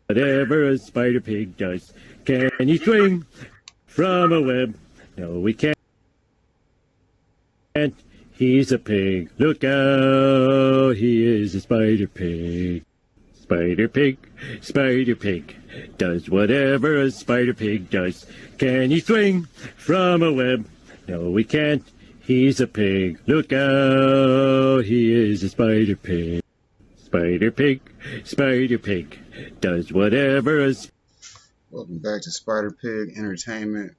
whatever a spider pig does. Can he swing from a web? No, he can't. He's a pig. Look out, he is a spider pig. Spider pig, does whatever a spider pig does. Can he swing from a web? No, he can't. He's a pig. Look out, he is a spider pig. Spider pig, does whatever a... Welcome back to Spider Pig Entertainment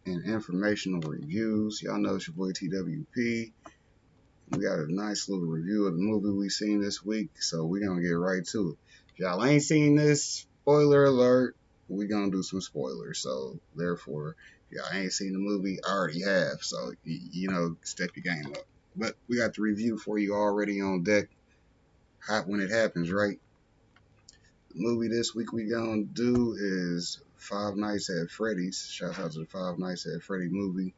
and Informational Reviews. Y'all know it's your boy TWP. We got a nice little review of the movie we seen this week, so we're gonna get right to it. If y'all ain't seen this, spoiler alert, we're gonna do some spoilers. So therefore, if y'all ain't seen the movie, I already have, so you know, step your game up. But we got the review for you already on deck. Hot when it happens, right? The movie this week we gonna do is Five Nights at Freddy's. Shout out to the Five Nights at Freddy movie.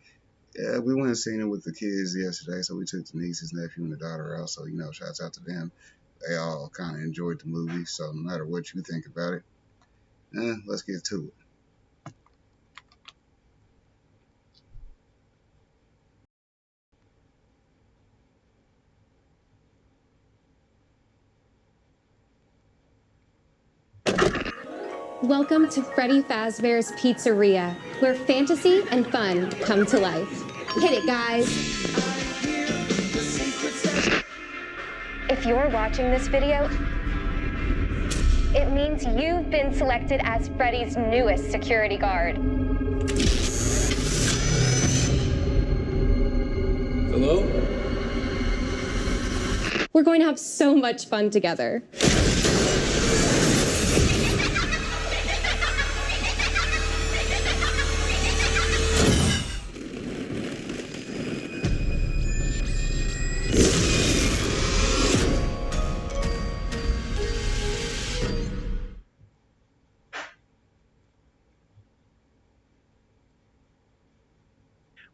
Yeah, we went and seen it with the kids yesterday, so we took the nieces, nephew, and the daughter out. So, you know, shouts out to them. They all kind of enjoyed the movie, so no matter what you think about it, let's get to it. Welcome to Freddy Fazbear's Pizzeria, where fantasy and fun come to life. Hit it, guys. If you're watching this video, it means you've been selected as Freddy's newest security guard. Hello? We're going to have so much fun together.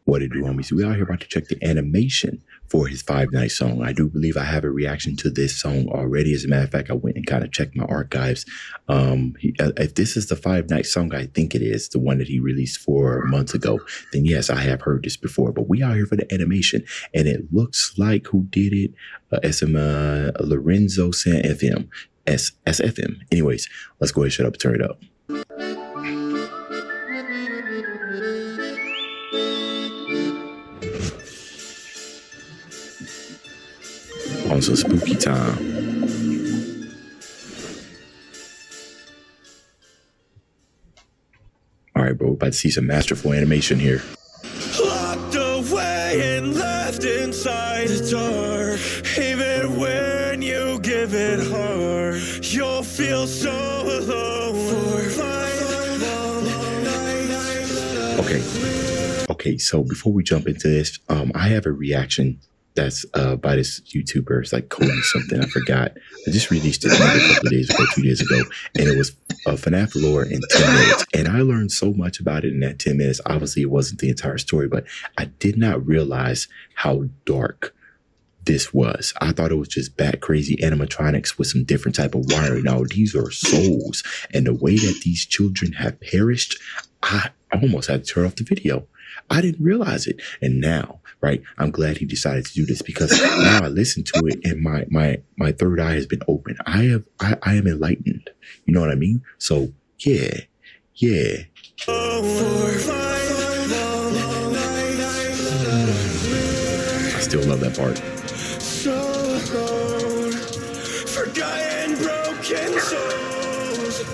What it do, homies? We out here about to check the animation for his Five Nights song. I do believe I have a reaction to this song already. As a matter of fact, I went and kind of checked my archives. If this is the Five Nights song, I think it is the one that he released 4 months ago. Then yes, I have heard this before. But we out here for the animation, and it looks like who did it? Lorenzo San FM, SFM. Anyways, let's go ahead, shut up, turn it up. On some spooky time. All right, bro, about to see some masterful animation here. Locked away and left inside the dark. Even when you give it hard, you'll feel so alone for long night. Okay, so before we jump into this, I have a reaction that's by this YouTuber. It's like Cody something, I forgot. I just released it maybe a couple of days ago, 2 days ago, and it was FNAF lore in 10 minutes. And I learned so much about it in that 10 minutes. Obviously, it wasn't the entire story, but I did not realize how dark this was. I thought it was just bat crazy animatronics with some different type of wiring. Now, these are souls, and the way that these children have perished, I almost had to turn off the video. I didn't realize it. And now, right, I'm glad he decided to do this, because now I listen to it and my third eye has been open. I am enlightened. You know what I mean? So yeah. I still love that part. So alone, forgotten, broken souls.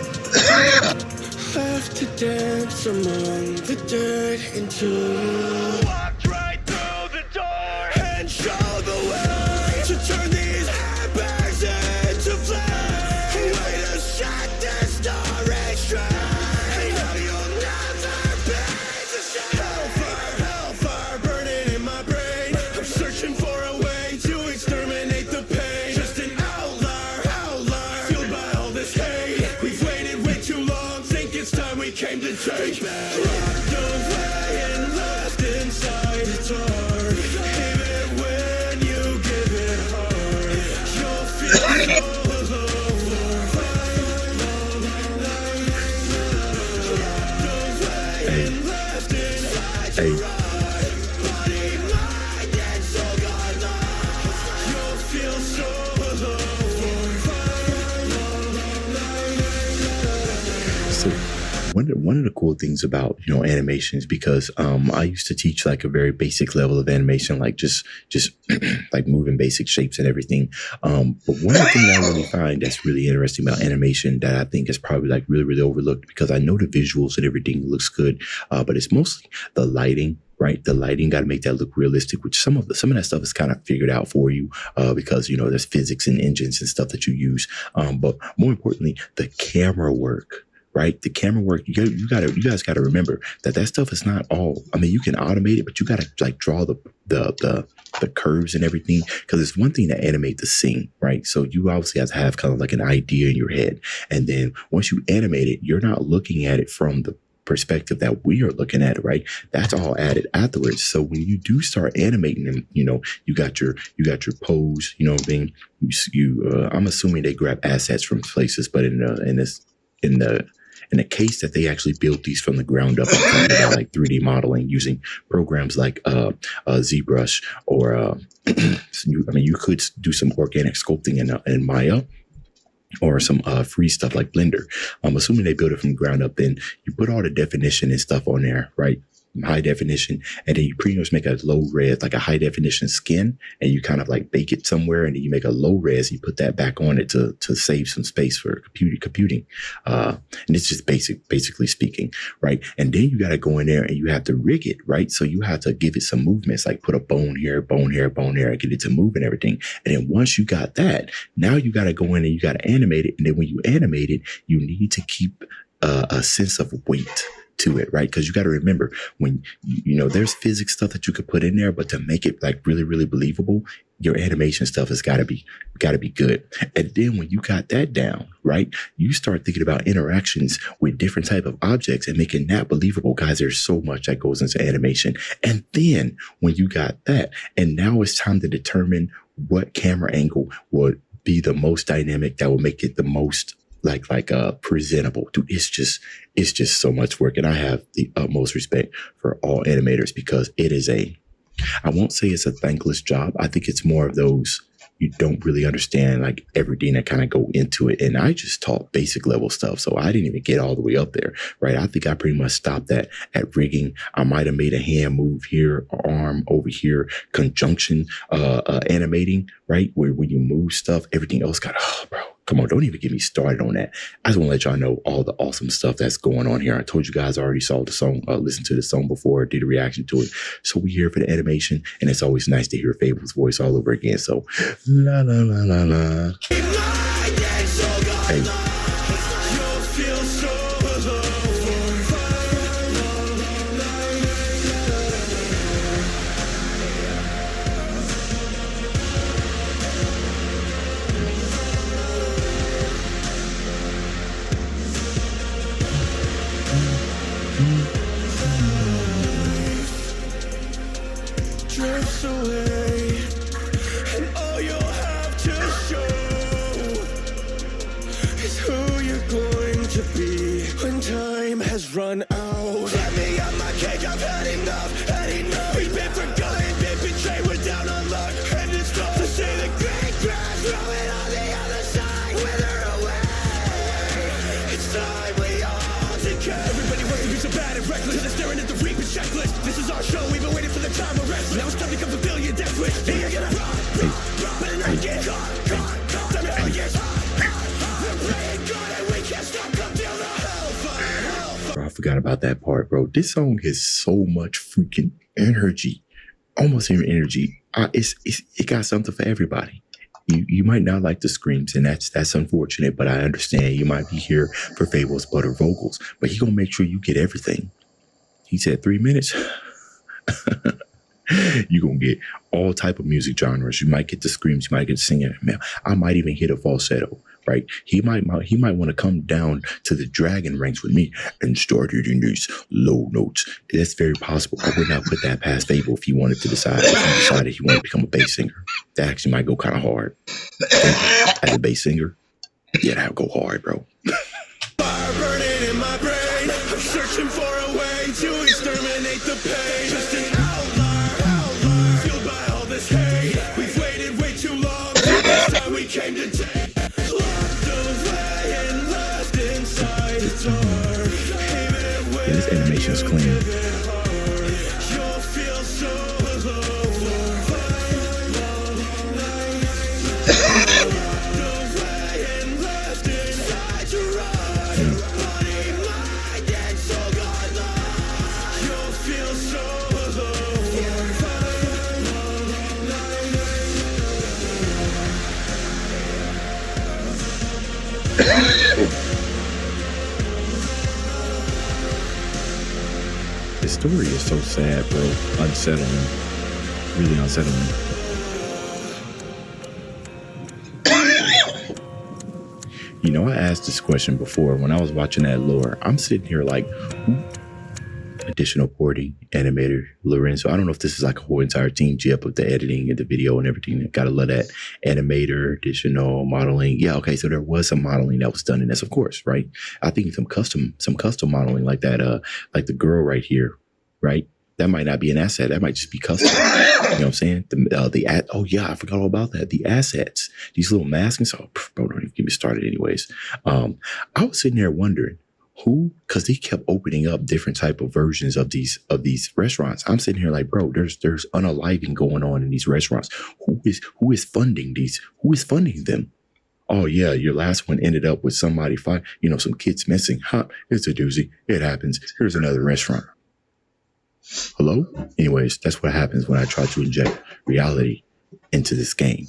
Left to dance among the dead into. Walked right through the door and show the way to turn these handbags into flame. Way to shut the storage drain. Now you'll never be the same. Hellfire burning in my brain. I'm searching for a way to exterminate the pain. Just an outlier, fueled by all this hate. We've waited way too long. Think it's time we came to take back. Locked away and left inside the dark. Even when you give it hard, you'll feel so alone. Hey. So one of the cool things about, you know, animations, because I used to teach like a very basic level of animation, like just like moving basic shapes and everything. But one of the things I really find that's really interesting about animation that I think is probably like really overlooked, because I know the visuals and everything looks good, but it's mostly the lighting. Right, the lighting got to make that look realistic. Which some of that stuff is kind of figured out for you, because you know there's physics and engines and stuff that you use. But more importantly, the camera work. Right, the camera work. You guys got to remember that stuff is not all. I mean, you can automate it, but you got to like draw the curves and everything, because it's one thing to animate the scene, right? So you obviously have to have kind of like an idea in your head, and then once you animate it, you're not looking at it from the perspective that we are looking at it, right? That's all added afterwards. So when you do start animating them, you know, you got your pose, you know what I mean? I'm assuming they grab assets from places, but in the case that they actually built these from the ground up, I'm talking about like 3D modeling using programs like ZBrush, or you could do some organic sculpting in Maya, or some free stuff like Blender. I'm assuming they build it from the ground up. Then you put all the definition and stuff on there, right? High definition, and then you pretty much make a low res, like a high definition skin, and you kind of like bake it somewhere, and then you make a low res, you put that back on it to save some space for computing. And it's just basically speaking, right? And then you got to go in there and you have to rig it, right? So you have to give it some movements, like put a bone here, and get it to move and everything. And then once you got that, now you got to go in and you got to animate it. And then when you animate it, you need to keep a sense of weight to it, right? Because you got to remember, when you know there's physics stuff that you could put in there, but to make it like really believable, your animation stuff has got to be good. And then when you got that down, right, you start thinking about interactions with different type of objects and making that believable. Guys, there's so much that goes into animation. And then when you got that, and now it's time to determine what camera angle would be the most dynamic, that will make it the most like presentable. Dude, it's just so much work. And I have the utmost respect for all animators, because it is I won't say it's a thankless job. I think it's more of those, you don't really understand like everything that kind of go into it. And I just taught basic level stuff, so I didn't even get all the way up there, right? I think I pretty much stopped at rigging. I might have made a hand move here, arm over here, conjunction, animating, right? Where when you move stuff, everything else bro, come on, don't even get me started on that. I just want to let y'all know all the awesome stuff that's going on here. I told you guys I already saw the song, listened to the song before, did a reaction to it. So we're here for the animation, and it's always nice to hear Fable's voice all over again. So, la la la la la. Hey. Drifts away, and all you'll have to show is who you're going to be when time has run out. Let me on my cake, I've had enough. We've been forgotten, been betrayed, we're down on luck, and it's tough to see the great grass growing on the other side, wither away. It's time we all decay. Everybody wants to be so bad and reckless, they're staring at the reaping checklist. This is our show, we've been waiting for the time of rest. Now it's time to come fulfill your death wish. You're gonna run, better not get caught. Time to get we're praying God and we can't stop, come feel the hellfire. Bro, I forgot about that part, bro. This song has so much freaking energy, almost even energy. It got something for everybody. You might not like the screams, and that's unfortunate, but I understand. You might be here for Fable's butter vocals, but he gonna make sure you get everything. He said 3 minutes. You're going to get all type of music genres. You might get the screams. You might get the singing. Man, I might even hit a falsetto, right? He might want to come down to the dragon ranks with me and start hitting these low notes. That's very possible. I would not put that past Fable if he wanted to decide. If he decided he wanted to become a bass singer. That actually might go kind of hard. As a bass singer, yeah, that would go hard, bro. Fire burning in my brain. I'm searching for a way to exterminate the pain. Just an outlier, fueled by all this hate. We've waited way too long, till this time we came to take. Locked away and left inside the dark. Yeah, this animation is clean. You'll feel so alone. The story is so sad, bro. Unsettling. Really unsettling. You know, I asked this question before when I was watching that lore. I'm sitting here like, additional porting, animator, Lorenzo. I don't know if this is like a whole entire team jip of the editing and the video and everything. Gotta love that. Animator, additional modeling. Yeah, okay, so there was some modeling that was done in this, of course, right? I think some custom modeling like that, like the girl right here, right? That might not be an asset. That might just be custom. You know what I'm saying? Oh yeah, I forgot all about that. The assets, these little masks and so, bro, don't even get me started anyways. I was sitting there wondering, because they kept opening up different type of versions of these restaurants. I'm sitting here like, bro, there's unaliving going on in these restaurants. Who is funding these? Who is funding them? Oh yeah, your last one ended up with somebody some kids missing. Huh? It's a doozy. It happens. Here's another restaurant. Hello? Anyways, that's what happens when I try to inject reality into this game.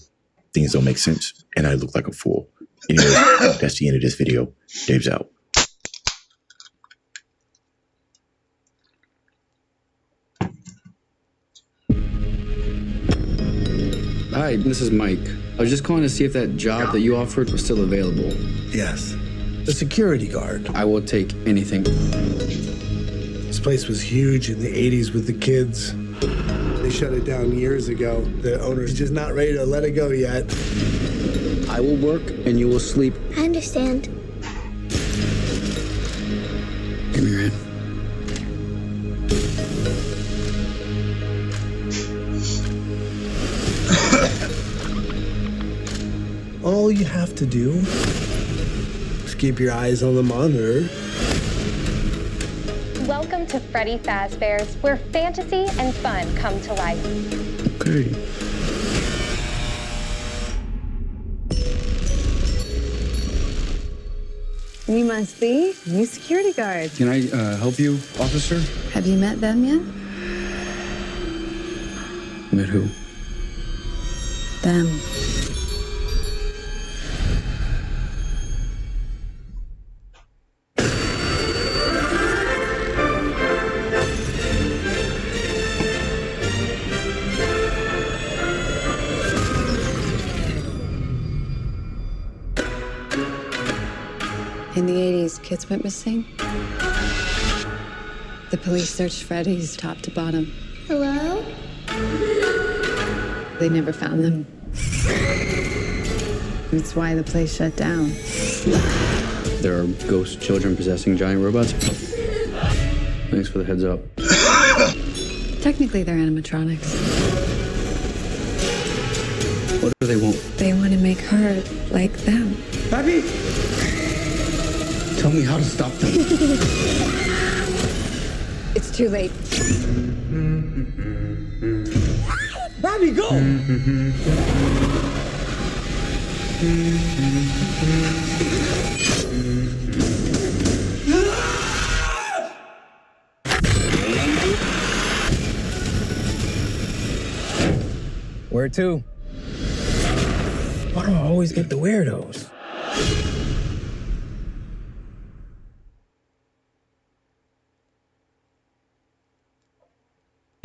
Things don't make sense, and I look like a fool. Anyways, that's the end of this video. Dave's out. Hi, this is Mike. I was just calling to see if that job that you offered was still available. Yes. The security guard. I will take anything. This place was huge in the 80s with the kids. They shut it down years ago. The owner's just not ready to let it go yet. I will work and you will sleep. I understand. Give me your hand. All you have to do is keep your eyes on the monitor. Welcome to Freddy Fazbear's, where fantasy and fun come to life. Okay. You must be new security guard. Can I help you, officer? Have you met them yet? Met who? Them. In the 80s, kids went missing. The police searched Freddy's top to bottom. Hello? They never found them. That's why the place shut down. There are ghost children possessing giant robots. Thanks for the heads up. Technically, they're animatronics. What do they want? They want to make her like them. Pappy! Tell me how to stop them. It's too late. Bobby, go! Where to? Why do I always get the weirdos?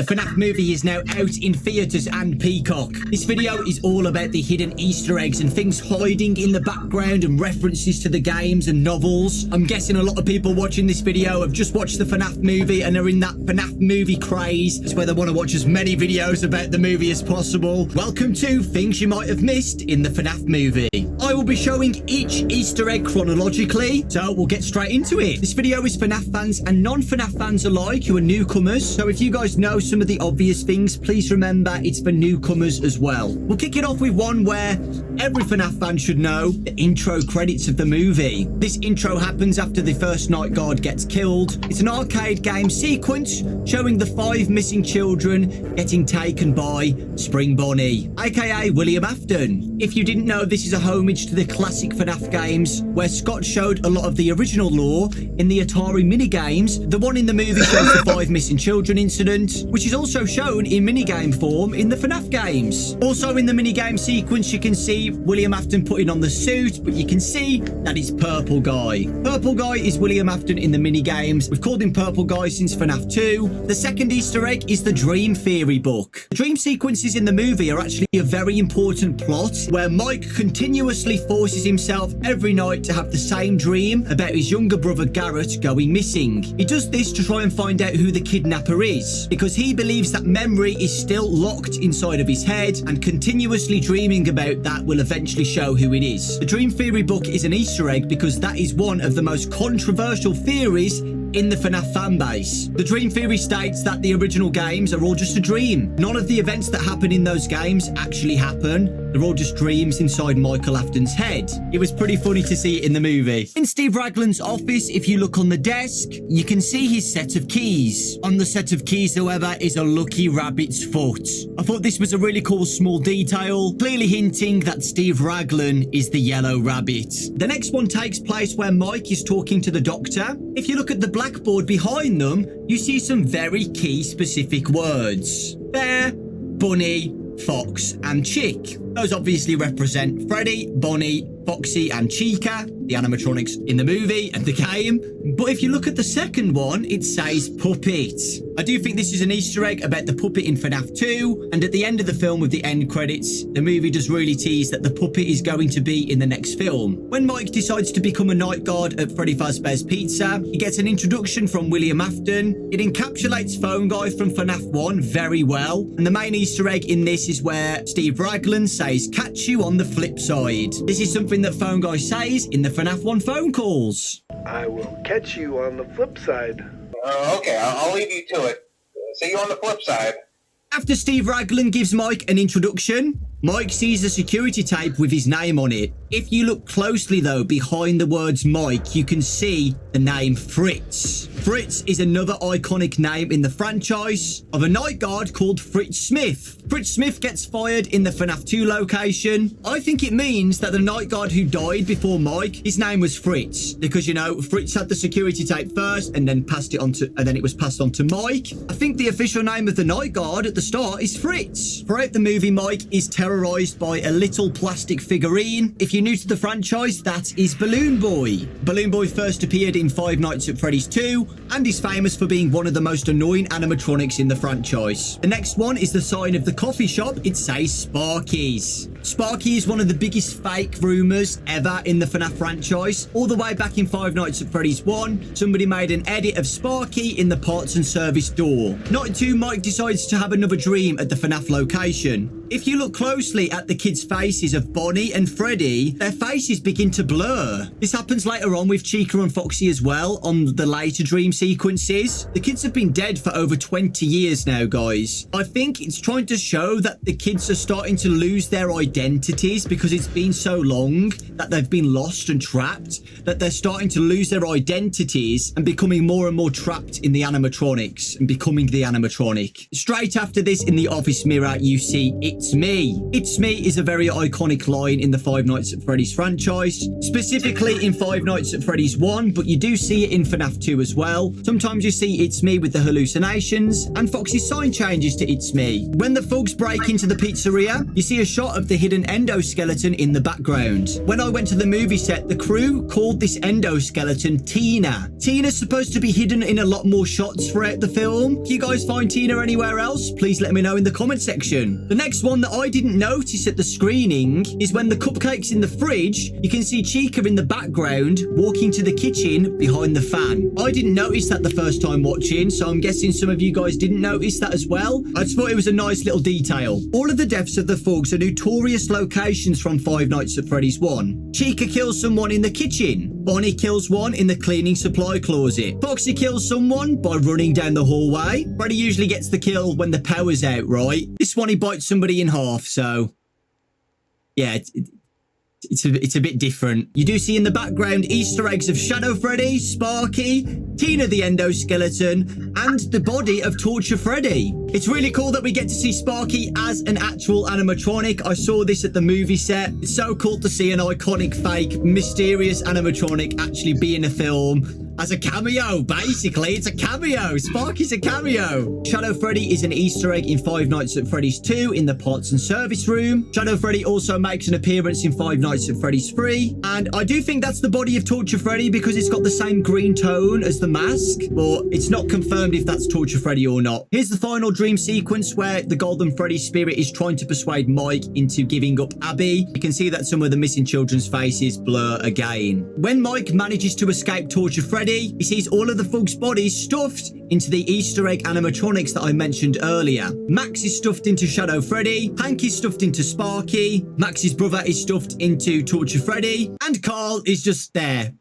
The FNAF movie is now out in theaters and Peacock. This video is all about the hidden Easter eggs and things hiding in the background and references to the games and novels. I'm guessing a lot of people watching this video have just watched the FNAF movie and are in that FNAF movie craze. It's where they want to watch as many videos about the movie as possible. Welcome to Things You Might Have Missed in the FNAF movie. I will be showing each Easter egg chronologically, so we'll get straight into it. This video is FNAF fans and non-FNAF fans alike who are newcomers, so if you guys know some of the obvious things, please remember it's for newcomers as well. We'll kick it off with one where every FNAF fan should know, the intro credits of the movie. This intro happens after the first night guard gets killed. It's an arcade game sequence showing the 5 missing children getting taken by Spring Bonnie, aka William Afton. If you didn't know, this is a homage to the classic FNAF games where Scott showed a lot of the original lore in the Atari minigames. The one in the movie shows the 5 missing children incident, which is also shown in minigame form in the FNAF games. Also in the minigame sequence, you can see William Afton putting on the suit, but you can see that it's Purple Guy. Purple Guy is William Afton in the minigames. We've called him Purple Guy since FNAF 2. The second Easter egg is the Dream Theory book. The dream sequences in the movie are actually a very important plot where Mike continuously forces himself every night to have the same dream about his younger brother Garrett going missing. He does this to try and find out who the kidnapper is, because he believes that memory is still locked inside of his head, and continuously dreaming about that will eventually show who it is. The Dream Theory book is an Easter egg because that is one of the most controversial theories in the FNAF fanbase. The Dream Theory states that the original games are all just a dream. None of the events that happen in those games actually happen. They're all just dreams inside Michael Afton's head. It was pretty funny to see it in the movie. In Steve Raglan's office, if you look on the desk, you can see his set of keys. On the set of keys, however, is a lucky rabbit's foot. I thought this was a really cool small detail, clearly hinting that Steve Raglan is the yellow rabbit. The next one takes place where Mike is talking to the doctor. If you look at the blackboard behind them, you see some very key specific words. Bear, bunny, fox, and chick. Those obviously represent Freddy, Bonnie, Foxy, and Chica, the animatronics in the movie and the game. But if you look at the second one, it says puppet. I do think this is an Easter egg about the puppet in FNAF 2, and at the end of the film with the end credits, the movie does really tease that the puppet is going to be in the next film. When Mike decides to become a night guard at Freddy Fazbear's Pizza, he gets an introduction from William Afton. It encapsulates Phone Guy from FNAF 1 very well, and the main Easter egg in this is where Steve Raglan says, "Catch you on the flip side." This is something that Phone Guy says in the FNAF 1 phone calls. I will catch you on the flip side. Okay, I'll leave you to it. See you on the flip side. After Steve Raglan gives Mike an introduction, Mike sees a security tape with his name on it. If you look closely though, behind the words Mike, you can see the name Fritz. Fritz is another iconic name in the franchise of a night guard called Fritz Smith. Fritz Smith gets fired in the FNAF 2 location. I think it means that the night guard who died before Mike, his name was Fritz, because you know Fritz had the security tape first and then it was passed on to Mike. I think the official name of the night guard at the start is Fritz. Throughout the movie, Mike is terrorized by a little plastic figurine. If you're new to the franchise, that is Balloon Boy. Balloon Boy first appeared in Five Nights at Freddy's 2 and is famous for being one of the most annoying animatronics in the franchise. The next one is the sign of the coffee shop. It says Sparky's. Sparky is one of the biggest fake rumors ever in the FNAF franchise. All the way back in Five Nights at Freddy's 1, somebody made an edit of Sparky in the parts and service door. Night 2, Mike decides to have another dream at the FNAF location. If you look closely at the kids' faces of Bonnie and Freddy, their faces begin to blur. This happens later on with Chica and Foxy as well on the later dream sequences. The kids have been dead for over 20 years now, guys. I think it's trying to show that the kids are starting to lose their identities because it's been so long that they've been lost and trapped, that they're starting to lose their identities and becoming more and more trapped in the animatronics and becoming the animatronic. Straight after this, in the office mirror, you see "It's me." "It's me" is a very iconic line in the Five Nights at Freddy's franchise, specifically in Five Nights at Freddy's 1, but you do see it in FNAF 2 as well. Sometimes you see "It's me" with the hallucinations, and Foxy's sign changes to "It's me." When the thugs break into the pizzeria, you see a shot of the hidden endoskeleton in the background. When I went to the movie set, the crew called this endoskeleton Tina. Tina's supposed to be hidden in a lot more shots throughout the film. If you guys find Tina anywhere else, please let me know in the comment section. The next one that I didn't notice at the screening is when the cupcake's in the fridge, you can see Chica in the background walking to the kitchen behind the fan. I didn't notice that the first time watching, so I'm guessing some of you guys didn't notice that as well. I just thought it was a nice little detail. All of the deaths of the thugs are notorious locations from Five Nights at Freddy's 1. Chica kills someone in the kitchen. Bonnie kills one in the cleaning supply closet. Foxy kills someone by running down the hallway. Freddy usually gets the kill when the power's out, right? This one he bites somebody in half, so yeah, it's a bit different. You do see in the background Easter eggs of Shadow Freddy, Sparky, Tina the endoskeleton, and the body of Torture Freddy. It's really cool that we get to see Sparky as an actual animatronic. I saw this at the movie set. It's so cool to see an iconic, fake, mysterious animatronic actually be in a film as a cameo, basically. It's a cameo. Sparky's a cameo. Shadow Freddy is an Easter egg in Five Nights at Freddy's 2 in the parts and service room. Shadow Freddy also makes an appearance in Five Nights at Freddy's 3. And I do think that's the body of Torture Freddy because it's got the same green tone as the mask, but it's not confirmed if that's Torture Freddy or not. Here's the final dream sequence where the Golden Freddy spirit is trying to persuade Mike into giving up Abby. You can see that some of the missing children's faces blur again. When Mike manages to escape Torture Freddy, he sees all of the thugs' bodies stuffed into the Easter egg animatronics that I mentioned earlier. Max is stuffed into Shadow Freddy, Hank is stuffed into Sparky, Max's brother is stuffed into Torture Freddy, and Carl is just there.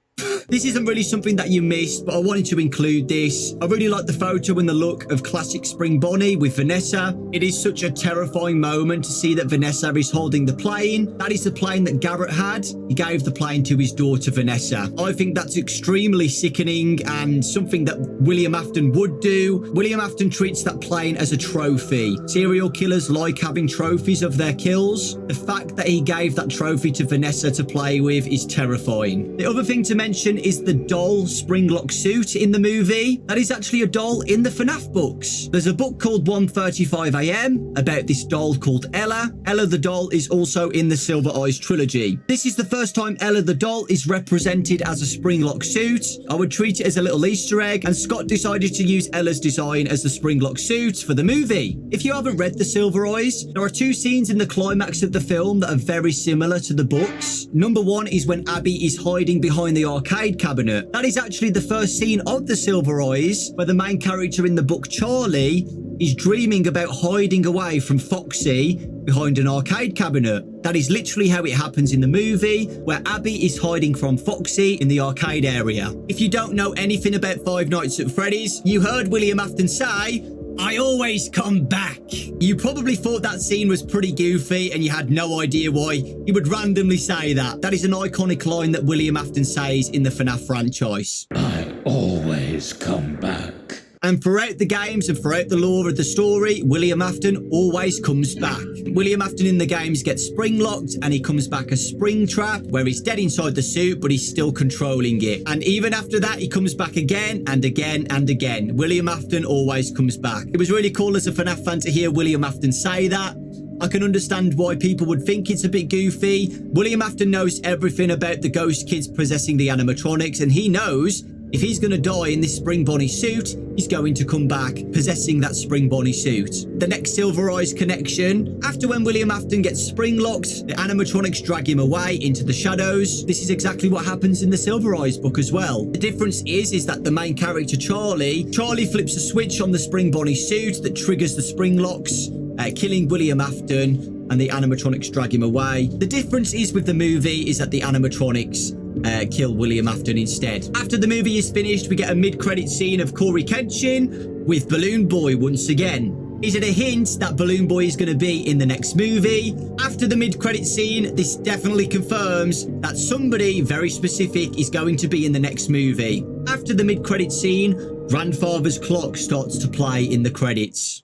This isn't really something that you missed, but I wanted to include this. I really like the photo and the look of classic Spring Bonnie with Vanessa. It is such a terrifying moment to see that Vanessa is holding the plane. That is the plane that Garrett had. He gave the plane to his daughter Vanessa. I think that's extremely sickening and something that William Afton would do. William Afton treats that plane as a trophy. Serial killers like having trophies of their kills. The fact that he gave that trophy to Vanessa to play with is terrifying. The other thing to mention is the doll Springlock suit in the movie. That is actually a doll in the FNAF books. There's a book called 1:35 AM about this doll called Ella. Ella the doll is also in the Silver Eyes trilogy. This is the first time Ella the doll is represented as a Springlock suit. I would treat it as a little Easter egg, and Scott decided to use Ella's design as the Springlock suit for the movie. If you haven't read the Silver Eyes, there are two scenes in the climax of the film that are very similar to the books. Number one is when Abby is hiding behind the arcade cabinet. That is actually the first scene of the Silver Eyes, where the main character in the book, Charlie, is dreaming about hiding away from Foxy behind an arcade cabinet. That is literally how it happens in the movie, where Abby is hiding from Foxy in the arcade area. If you don't know anything about Five Nights at Freddy's, you heard William Afton say, "I always come back." You probably thought that scene was pretty goofy and you had no idea why he would randomly say that. That is an iconic line that William Afton says in the FNAF franchise. I always come back. And throughout the games and throughout the lore of the story, William Afton always comes back. William Afton in the games gets spring-locked and he comes back as Springtrap, where he's dead inside the suit, but he's still controlling it. And even after that, he comes back again and again and again. William Afton always comes back. It was really cool as a FNAF fan to hear William Afton say that. I can understand why people would think it's a bit goofy. William Afton knows everything about the ghost kids possessing the animatronics, and he knows if he's going to die in this Spring Bonnie suit, he's going to come back possessing that Spring Bonnie suit. The next Silver Eyes connection. After when William Afton gets spring-locked, the animatronics drag him away into the shadows. This is exactly what happens in the Silver Eyes book as well. The difference is that the main character, Charlie flips a switch on the Spring Bonnie suit that triggers the spring locks, killing William Afton, and the animatronics drag him away. The difference is with the movie is that the animatronics kill William Afton instead. After the movie is finished, we get a mid-credit scene of Corey Kenshin with Balloon Boy once again. Is it a hint that Balloon Boy is going to be in the next movie? After the mid-credit scene, this definitely confirms that somebody very specific is going to be in the next movie. After the mid-credit scene, Grandfather's Clock starts to play in the credits.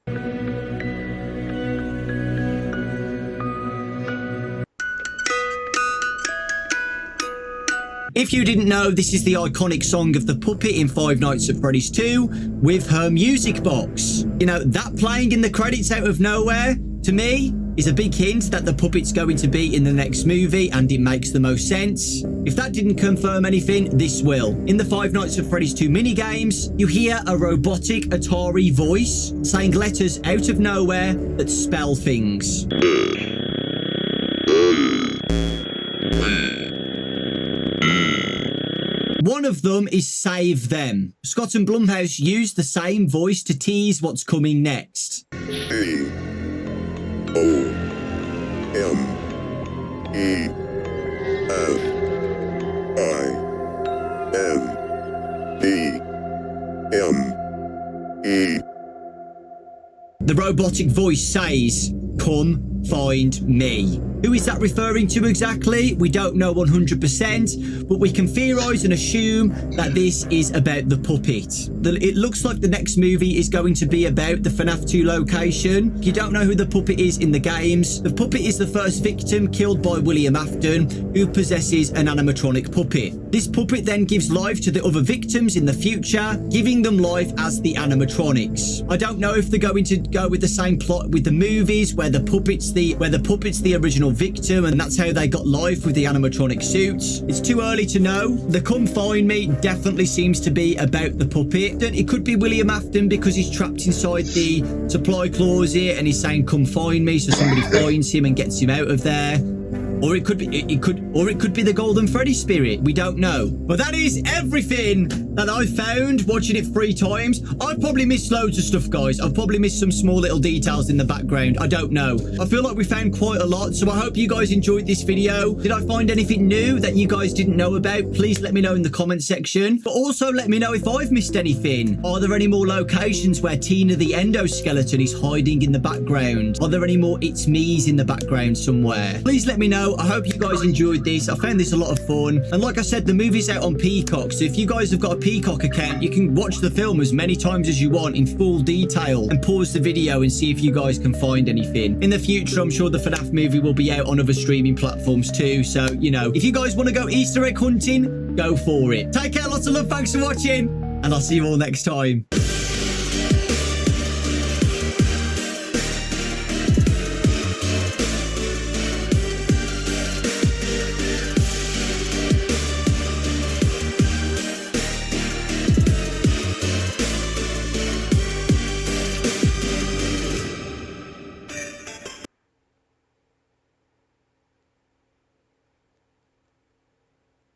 If you didn't know, this is the iconic song of the puppet in Five Nights at Freddy's 2 with her music box. You know, that playing in the credits out of nowhere, to me, is a big hint that the puppet's going to be in the next movie, and it makes the most sense. If that didn't confirm anything, this will. In the Five Nights at Freddy's 2 minigames, you hear a robotic Atari voice saying letters out of nowhere that spell things. One of them is Save Them. Scott and Blumhouse used the same voice to tease what's coming next. C-O-M-E-F-I-N-D-M-E. The robotic voice says, "Come find me." Who is that referring to exactly? We don't know 100%, but we can theorise and assume that this is about the puppet. It looks like the next movie is going to be about the FNAF 2 location. You don't know who the puppet is in the games. The puppet is the first victim killed by William Afton, who possesses an animatronic puppet. This puppet then gives life to the other victims in the future, giving them life as the animatronics. I don't know if they're going to go with the same plot with the movies, where the puppet's the original victim, and that's how they got life with the animatronic suits. It's too early to know. The "Come Find Me" definitely seems to be about the puppet. It could be William Afton because he's trapped inside the supply closet and he's saying "Come find me," so somebody finds him and gets him out of there. Or it could be the Golden Freddy spirit. We don't know. But that is everything that I found watching it 3 times. I've probably missed loads of stuff, guys. I've probably missed some small little details in the background. I don't know. I feel like we found quite a lot, so I hope you guys enjoyed this video. Did I find anything new that you guys didn't know about? Please let me know in the comment section. But also let me know if I've missed anything. Are there any more locations where Tina the endoskeleton is hiding in the background? Are there any more It's Me's in the background somewhere? Please let me know. I hope you guys enjoyed this. I found this a lot of fun. And like I said, the movie's out on Peacock. So if you guys have got a Peacock account, you can watch the film as many times as you want in full detail and pause the video and see if you guys can find anything. In the future, I'm sure the FNAF movie will be out on other streaming platforms too. So, you know, if you guys want to go Easter egg hunting, go for it. Take care, lots of love, thanks for watching, and I'll see you all next time.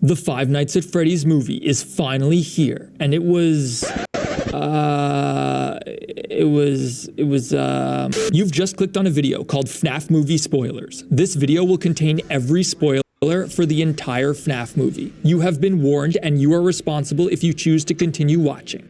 The Five Nights at Freddy's movie is finally here, and you've just clicked on a video called FNAF Movie Spoilers. This video will contain every spoiler for the entire FNAF movie. You have been warned, and you are responsible if you choose to continue watching.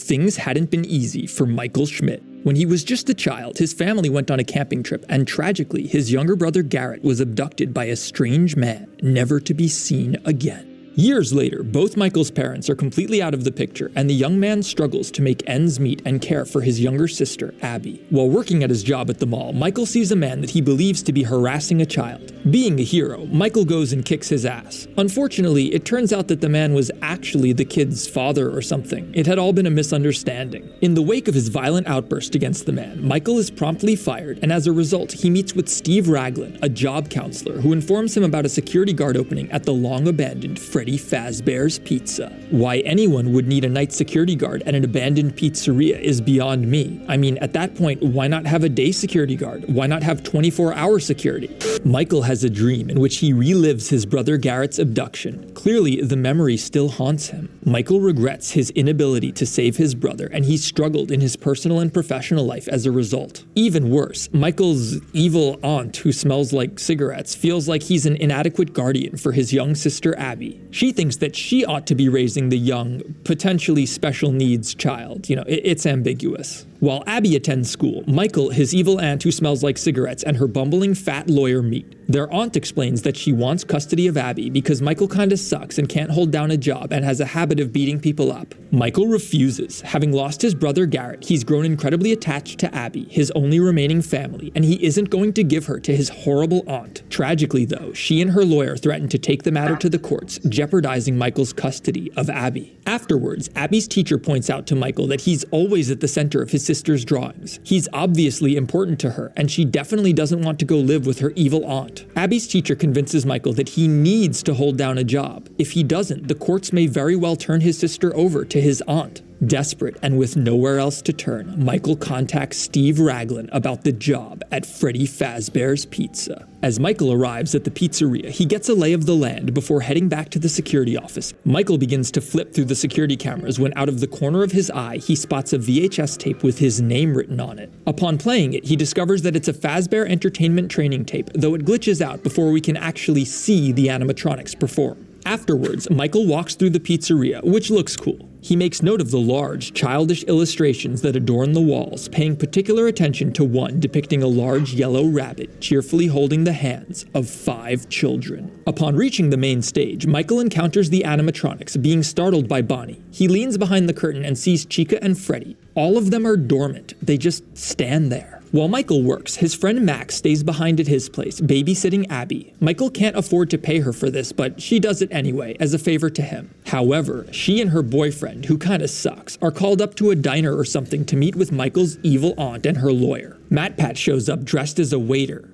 Things hadn't been easy for Michael Schmidt. When he was just a child, his family went on a camping trip, and tragically, his younger brother Garrett was abducted by a strange man, never to be seen again. Years later, both Michael's parents are completely out of the picture, and the young man struggles to make ends meet and care for his younger sister, Abby. While working at his job at the mall, Michael sees a man that he believes to be harassing a child. Being a hero, Michael goes and kicks his ass. Unfortunately, it turns out that the man was actually the kid's father or something. It had all been a misunderstanding. In the wake of his violent outburst against the man, Michael is promptly fired, and as a result, he meets with Steve Raglan, a job counselor, who informs him about a security guard opening at the long-abandoned Freddy Fazbear's Pizza. Why anyone would need a night security guard at an abandoned pizzeria is beyond me. I mean, at that point, why not have a day security guard? Why not have 24-hour security? Michael has a dream in which he relives his brother Garrett's abduction. Clearly, the memory still haunts him. Michael regrets his inability to save his brother, and he struggled in his personal and professional life as a result. Even worse, Michael's evil aunt who smells like cigarettes feels like he's an inadequate guardian for his young sister Abby. She thinks that she ought to be raising the young, potentially special needs child. You know, it's ambiguous. While Abby attends school, Michael, his evil aunt who smells like cigarettes, and her bumbling fat lawyer meet. Their aunt explains that she wants custody of Abby because Michael kinda sucks and can't hold down a job and has a habit of beating people up. Michael refuses. Having lost his brother Garrett, he's grown incredibly attached to Abby, his only remaining family, and he isn't going to give her to his horrible aunt. Tragically though, she and her lawyer threaten to take the matter to the courts, jeopardizing Michael's custody of Abby. Afterwards, Abby's teacher points out to Michael that he's always at the center of his sister's drawings. He's obviously important to her, and she definitely doesn't want to go live with her evil aunt. Abby's teacher convinces Michael that he needs to hold down a job. If he doesn't, the courts may very well turn his sister over to his aunt. Desperate and with nowhere else to turn, Michael contacts Steve Raglan about the job at Freddy Fazbear's Pizza. As Michael arrives at the pizzeria, he gets a lay of the land before heading back to the security office. Michael begins to flip through the security cameras when out of the corner of his eye, he spots a VHS tape with his name written on it. Upon playing it, he discovers that it's a Fazbear Entertainment training tape, though it glitches out before we can actually see the animatronics perform. Afterwards, Michael walks through the pizzeria, which looks cool. He makes note of the large, childish illustrations that adorn the walls, paying particular attention to one depicting a large yellow rabbit cheerfully holding the hands of 5 children. Upon reaching the main stage, Michael encounters the animatronics, being startled by Bonnie. He leans behind the curtain and sees Chica and Freddy. All of them are dormant. They just stand there. While Michael works, his friend Max stays behind at his place, babysitting Abby. Michael can't afford to pay her for this, but she does it anyway, as a favor to him. However, she and her boyfriend, who kinda sucks, are called up to a diner or something to meet with Michael's evil aunt and her lawyer. Matt Pat shows up dressed as a waiter,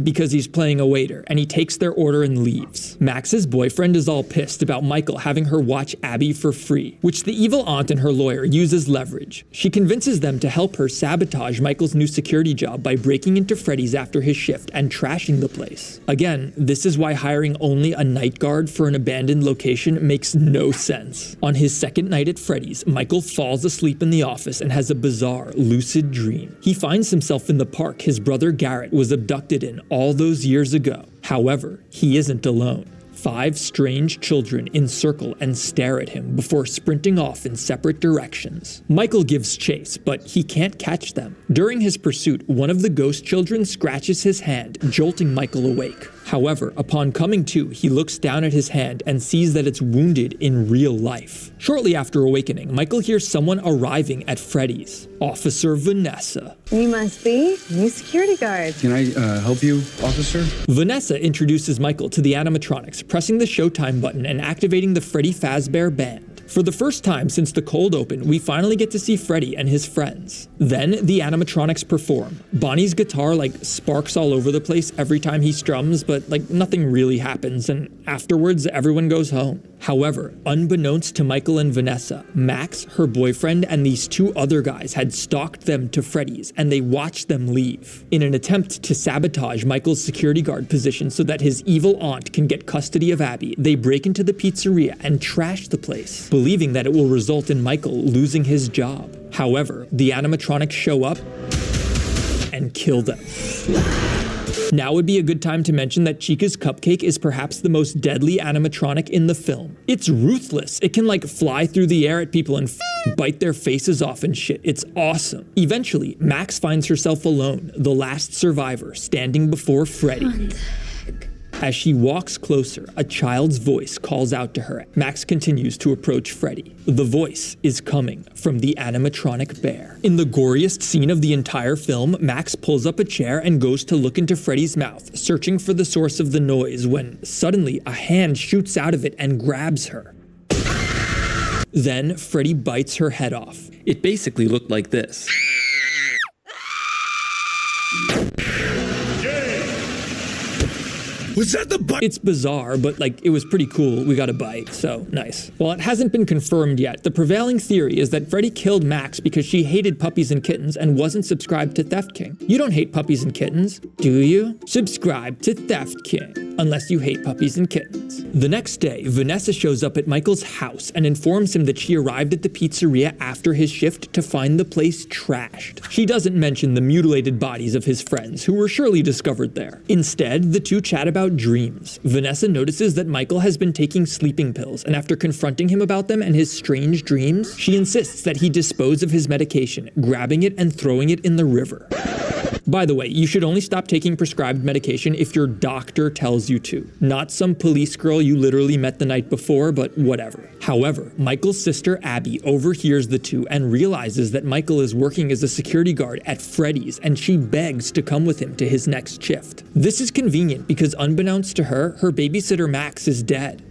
because he's playing a waiter, and he takes their order and leaves. Max's boyfriend is all pissed about Michael having her watch Abby for free, which the evil aunt and her lawyer use as leverage. She convinces them to help her sabotage Michael's new security job by breaking into Freddy's after his shift and trashing the place. Again, this is why hiring only a night guard for an abandoned location makes no sense. On his second night at Freddy's, Michael falls asleep in the office and has a bizarre, lucid dream. He finds himself in the park his brother Garrett was abducted in all those years ago. However, he isn't alone. 5 strange children encircle and stare at him before sprinting off in separate directions. Michael gives chase, but he can't catch them. During his pursuit, one of the ghost children scratches his hand, jolting Michael awake. However, upon coming to, he looks down at his hand and sees that it's wounded in real life. Shortly after awakening, Michael hears someone arriving at Freddy's. Officer Vanessa. You must be new security guard. Can I help you, officer? Vanessa introduces Michael to the animatronics, pressing the Showtime button and activating the Freddy Fazbear Band. For the first time since the cold open, we finally get to see Freddy and his friends. Then the animatronics perform. Bonnie's guitar sparks all over the place every time he strums, but nothing really happens, and afterwards everyone goes home. However, unbeknownst to Michael and Vanessa, Max, her boyfriend, and these 2 other guys had stalked them to Freddy's, and they watched them leave. In an attempt to sabotage Michael's security guard position so that his evil aunt can get custody of Abby, they break into the pizzeria and trash the place, believing that it will result in Michael losing his job. However, the animatronics show up and kill them. Now would be a good time to mention that Chica's cupcake is perhaps the most deadly animatronic in the film. It's ruthless. It can fly through the air at people and bite their faces off and shit. It's awesome. Eventually, Max finds herself alone, the last survivor, standing before Freddy. As she walks closer, a child's voice calls out to her. Max continues to approach Freddy. The voice is coming from the animatronic bear. In the goriest scene of the entire film, Max pulls up a chair and goes to look into Freddy's mouth, searching for the source of the noise when suddenly a hand shoots out of it and grabs her. Then Freddy bites her head off. It basically looked like this. Was that the bite? It's bizarre, but it was pretty cool. We got a bite, so nice. While it hasn't been confirmed yet, the prevailing theory is that Freddy killed Max because she hated puppies and kittens and wasn't subscribed to Theft King. You don't hate puppies and kittens, do you? Subscribe to Theft King, unless you hate puppies and kittens. The next day, Vanessa shows up at Michael's house and informs him that she arrived at the pizzeria after his shift to find the place trashed. She doesn't mention the mutilated bodies of his friends, who were surely discovered there. Instead, the 2 chat about dreams. Vanessa notices that Michael has been taking sleeping pills, and after confronting him about them and his strange dreams, she insists that he dispose of his medication, grabbing it and throwing it in the river. By the way, you should only stop taking prescribed medication if your doctor tells you to. Not some police girl you literally met the night before, but whatever. However, Michael's sister Abby overhears the 2 and realizes that Michael is working as a security guard at Freddy's, and she begs to come with him to his next shift. This is convenient because unbeknownst to her, her babysitter Max is dead.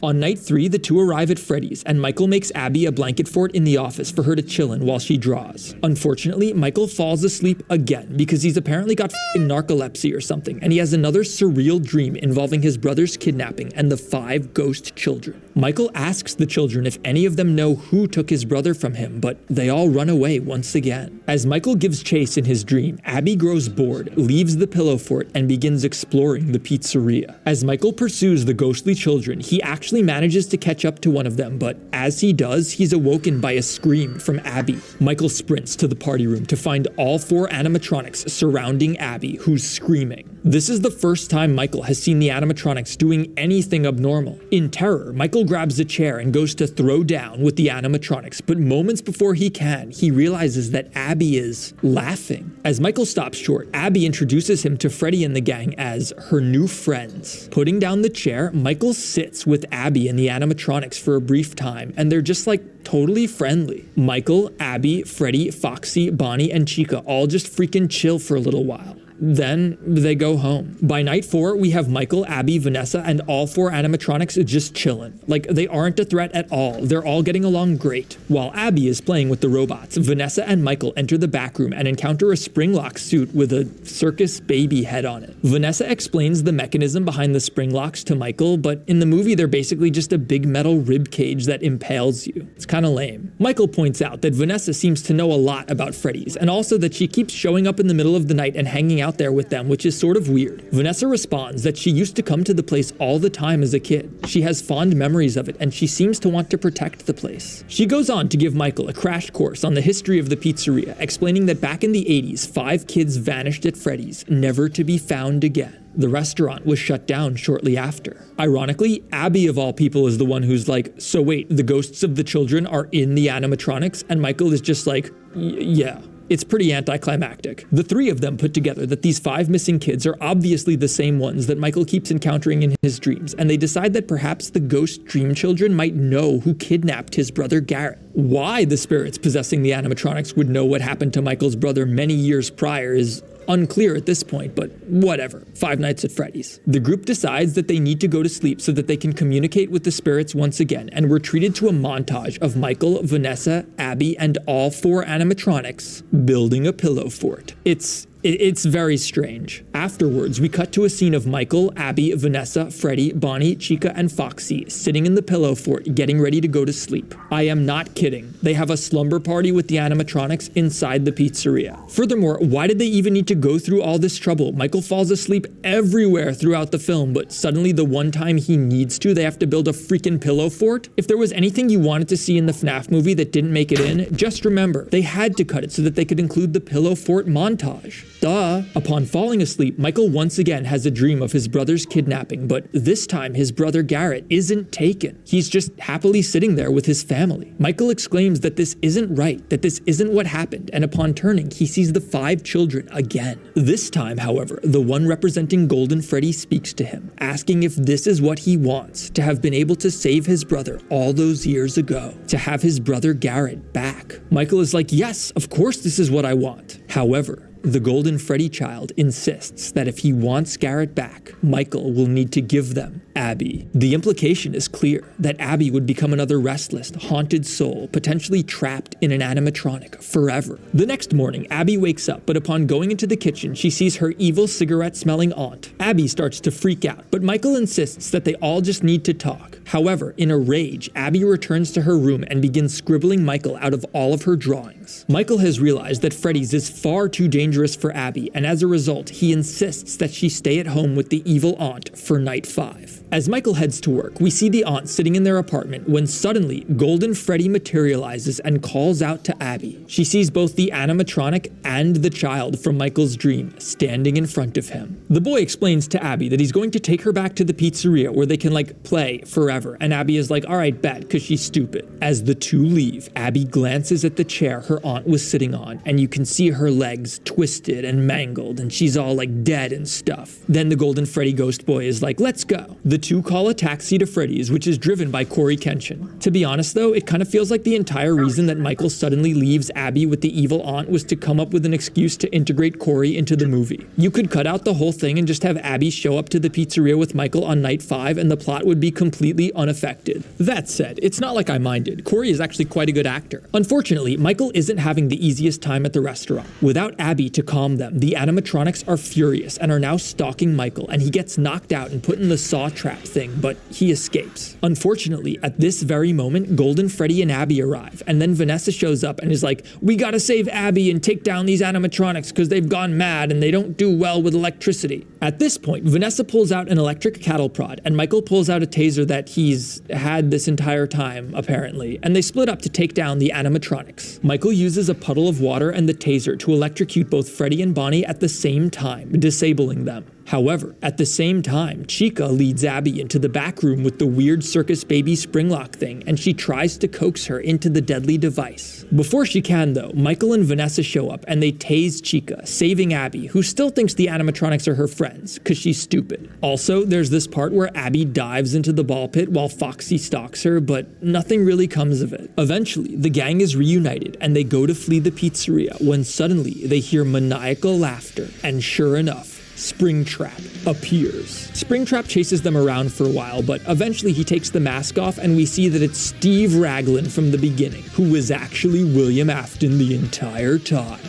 On night 3, the two arrive at Freddy's, and Michael makes Abby a blanket fort in the office for her to chill in while she draws. Unfortunately, Michael falls asleep again because he's apparently got f***ing narcolepsy or something, and he has another surreal dream involving his brother's kidnapping and the 5 ghost children. Michael asks the children if any of them know who took his brother from him, but they all run away once again. As Michael gives chase in his dream, Abby grows bored, leaves the pillow fort, and begins exploring the pizzeria. As Michael pursues the ghostly children, he actually manages to catch up to one of them, but as he does, he's awoken by a scream from Abby. Michael sprints to the party room to find all 4 animatronics surrounding Abby, who's screaming. This is the first time Michael has seen the animatronics doing anything abnormal. In terror, Michael grabs a chair and goes to throw down with the animatronics, but moments before he can, he realizes that Abby is laughing. As Michael stops short, Abby introduces him to Freddy and the gang as her new friends. Putting down the chair, Michael sits with Abby and the animatronics for a brief time, and they're just like totally friendly. Michael, Abby, Freddy, Foxy, Bonnie, and Chica all just freaking chill for a little while. Then they go home. By night 4, we have Michael, Abby, Vanessa, and all 4 animatronics just chilling. Like, they aren't a threat at all. They're all getting along great. While Abby is playing with the robots, Vanessa and Michael enter the back room and encounter a spring-lock suit with a circus baby head on it. Vanessa explains the mechanism behind the spring locks to Michael, but in the movie they're basically just a big metal rib cage that impales you. It's kinda lame. Michael points out that Vanessa seems to know a lot about Freddy's, and also that she keeps showing up in the middle of the night and hanging out there with them, which is sort of weird. Vanessa responds that she used to come to the place all the time as a kid. She has fond memories of it, and she seems to want to protect the place. She goes on to give Michael a crash course on the history of the pizzeria, explaining that back in the 80s, 5 kids vanished at Freddy's, never to be found again. The restaurant was shut down shortly after. Ironically, Abby of all people is the one who's like, so wait, the ghosts of the children are in the animatronics? And Michael is just like, yeah. It's pretty anticlimactic. The 3 of them put together that these 5 missing kids are obviously the same ones that Michael keeps encountering in his dreams, and they decide that perhaps the ghost dream children might know who kidnapped his brother Garrett. Why the spirits possessing the animatronics would know what happened to Michael's brother many years prior is unclear at this point, but whatever. 5 Nights at Freddy's. The group decides that they need to go to sleep so that they can communicate with the spirits once again, and we're treated to a montage of Michael, Vanessa, Abby, and all 4 animatronics building a pillow fort. It's very strange. Afterwards, we cut to a scene of Michael, Abby, Vanessa, Freddy, Bonnie, Chica, and Foxy sitting in the pillow fort getting ready to go to sleep. I am not kidding. They have a slumber party with the animatronics inside the pizzeria. Furthermore, why did they even need to go through all this trouble? Michael falls asleep everywhere throughout the film, but suddenly the one time he needs to, they have to build a freaking pillow fort? If there was anything you wanted to see in the FNAF movie that didn't make it in, just remember, they had to cut it so that they could include the pillow fort montage. Duh. Upon falling asleep, Michael once again has a dream of his brother's kidnapping, but this time his brother Garrett isn't taken. He's just happily sitting there with his family. Michael exclaims that this isn't right, that this isn't what happened, and upon turning, he sees the 5 children again. This time, however, the one representing Golden Freddy speaks to him, asking if this is what he wants, to have been able to save his brother all those years ago, to have his brother Garrett back. Michael is like, yes, of course this is what I want. However, the Golden Freddy child insists that if he wants Garrett back, Michael will need to give them Abby. The implication is clear that Abby would become another restless, haunted soul, potentially trapped in an animatronic forever. The next morning, Abby wakes up, but upon going into the kitchen, she sees her evil cigarette-smelling aunt. Abby starts to freak out, but Michael insists that they all just need to talk. However, in a rage, Abby returns to her room and begins scribbling Michael out of all of her drawings. Michael has realized that Freddy's is far too dangerous for Abby, and as a result, he insists that she stay at home with the evil aunt for night 5. As Michael heads to work, we see the aunt sitting in their apartment when suddenly Golden Freddy materializes and calls out to Abby. She sees both the animatronic and the child from Michael's dream standing in front of him. The boy explains to Abby that he's going to take her back to the pizzeria where they can play forever, and Abby is like, alright, bet, because she's stupid. As the two leave, Abby glances at the chair her aunt was sitting on, and you can see her legs twitch twisted and mangled, and she's all like dead and stuff. Then the Golden Freddy Ghost Boy is like, let's go. The two call a taxi to Freddy's, which is driven by Corey Kenshin. To be honest though, it kind of feels like the entire reason that Michael suddenly leaves Abby with the evil aunt was to come up with an excuse to integrate Corey into the movie. You could cut out the whole thing and just have Abby show up to the pizzeria with Michael on night 5 and the plot would be completely unaffected. That said, it's not like I minded. Corey is actually quite a good actor. Unfortunately, Michael isn't having the easiest time at the restaurant. Without Abby to calm them, the animatronics are furious and are now stalking Michael, and he gets knocked out and put in the saw trap thing, but he escapes. Unfortunately, at this very moment, Golden Freddy and Abby arrive, and then Vanessa shows up and is like, we gotta save Abby and take down these animatronics because they've gone mad and they don't do well with electricity. At this point, Vanessa pulls out an electric cattle prod, and Michael pulls out a taser that he's had this entire time, apparently, and they split up to take down the animatronics. Michael uses a puddle of water and the taser to electrocute both Freddy and Bonnie at the same time, disabling them. However, at the same time, Chica leads Abby into the back room with the weird circus baby springlock thing, and she tries to coax her into the deadly device. Before she can though, Michael and Vanessa show up and they tase Chica, saving Abby, who still thinks the animatronics are her friends, cause she's stupid. Also, there's this part where Abby dives into the ball pit while Foxy stalks her, but nothing really comes of it. Eventually, the gang is reunited and they go to flee the pizzeria when suddenly they hear maniacal laughter, and sure enough, Springtrap appears. Springtrap chases them around for a while, but eventually he takes the mask off and we see that it's Steve Raglan from the beginning, who was actually William Afton the entire time.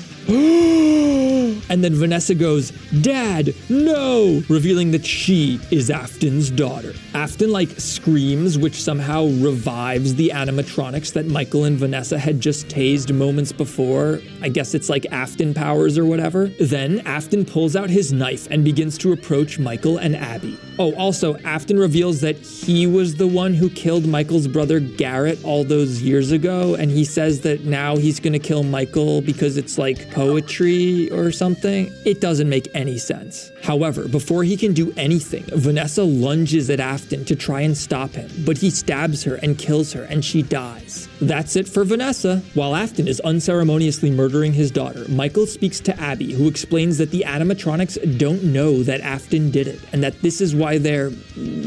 And then Vanessa goes, Dad, no! Revealing that she is Afton's daughter. Afton screams, which somehow revives the animatronics that Michael and Vanessa had just tased moments before. I guess it's like Afton powers or whatever. Then Afton pulls out his knife and begins to approach Michael and Abby. Oh, also, Afton reveals that he was the one who killed Michael's brother Garrett all those years ago, and he says that now he's gonna kill Michael because it's like poetry or something. It doesn't make any sense. However, before he can do anything, Vanessa lunges at Afton to try and stop him, but he stabs her and kills her and she dies. That's it for Vanessa. While Afton is unceremoniously murdering his daughter, Michael speaks to Abby, who explains that the animatronics don't know that Afton did it, and that this is why they're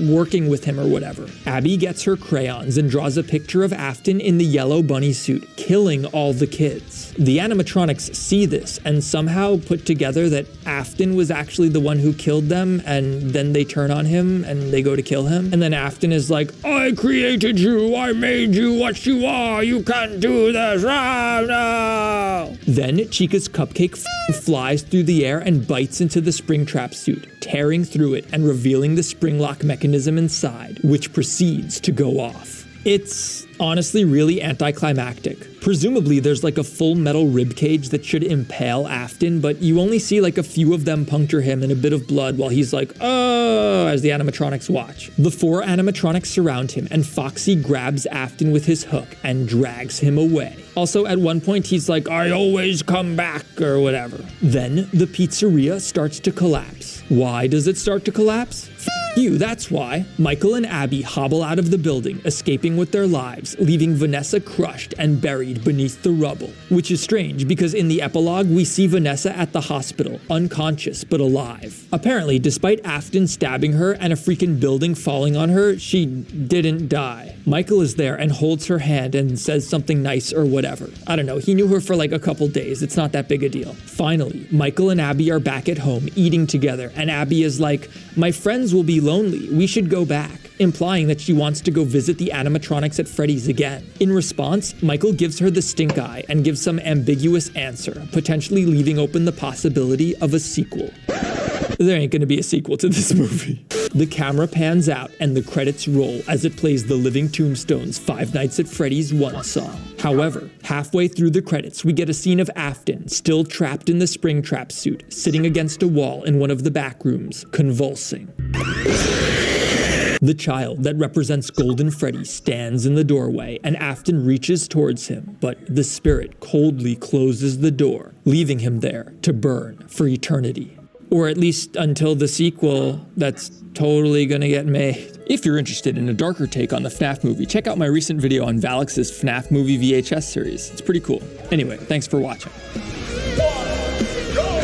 working with him or whatever. Abby gets her crayons and draws a picture of Afton in the yellow bunny suit, killing all the kids. The animatronics see this and somehow put together that Afton was actually the one who killed them, and then they turn on him and they go to kill him. And then Afton is like, I created you, I made you what you are, you can't do this, ah, no. Then Chica's cupcake flies through the air and bites into the Springtrap suit, tearing through it and revealing the spring lock mechanism inside, which proceeds to go off. It's honestly really anticlimactic. Presumably there's a full metal rib cage that should impale Afton, but you only see a few of them puncture him and a bit of blood while he's like, oh, as the animatronics watch. The 4 animatronics surround him and Foxy grabs Afton with his hook and drags him away. Also, at one point he's like, I always come back, or whatever. Then the pizzeria starts to collapse. Why does it start to collapse? You, that's why. Michael and Abby hobble out of the building, escaping with their lives, leaving Vanessa crushed and buried beneath the rubble. Which is strange, because in the epilogue, we see Vanessa at the hospital, unconscious but alive. Apparently, despite Afton stabbing her and a freaking building falling on her, she didn't die. Michael is there and holds her hand and says something nice or whatever. I don't know, he knew her for a couple days, it's not that big a deal. Finally, Michael and Abby are back at home, eating together, and Abby is like, my friends will be lonely, we should go back, implying that she wants to go visit the animatronics at Freddy's again. In response, Michael gives her the stink eye and gives some ambiguous answer, potentially leaving open the possibility of a sequel. There ain't gonna be a sequel to this movie. The camera pans out and the credits roll as it plays the Living Tombstones' Five Nights at Freddy's 1 song. However, halfway through the credits, we get a scene of Afton, still trapped in the Springtrap suit, sitting against a wall in one of the back rooms, convulsing. The child that represents Golden Freddy stands in the doorway, and Afton reaches towards him, but the spirit coldly closes the door, leaving him there to burn for eternity. Or at least until the sequel that's totally gonna get made. If you're interested in a darker take on the FNAF movie, check out my recent video on Valix's FNAF movie VHS series. It's pretty cool. Anyway, thanks for watching. 1, go!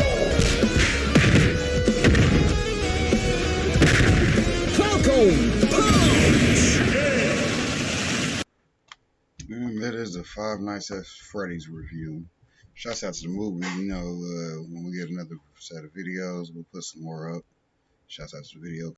That is the Five Nights at Freddy's review. Shouts out to the movie. You know, when we get another set of videos, we'll put some more up. Shouts out to the video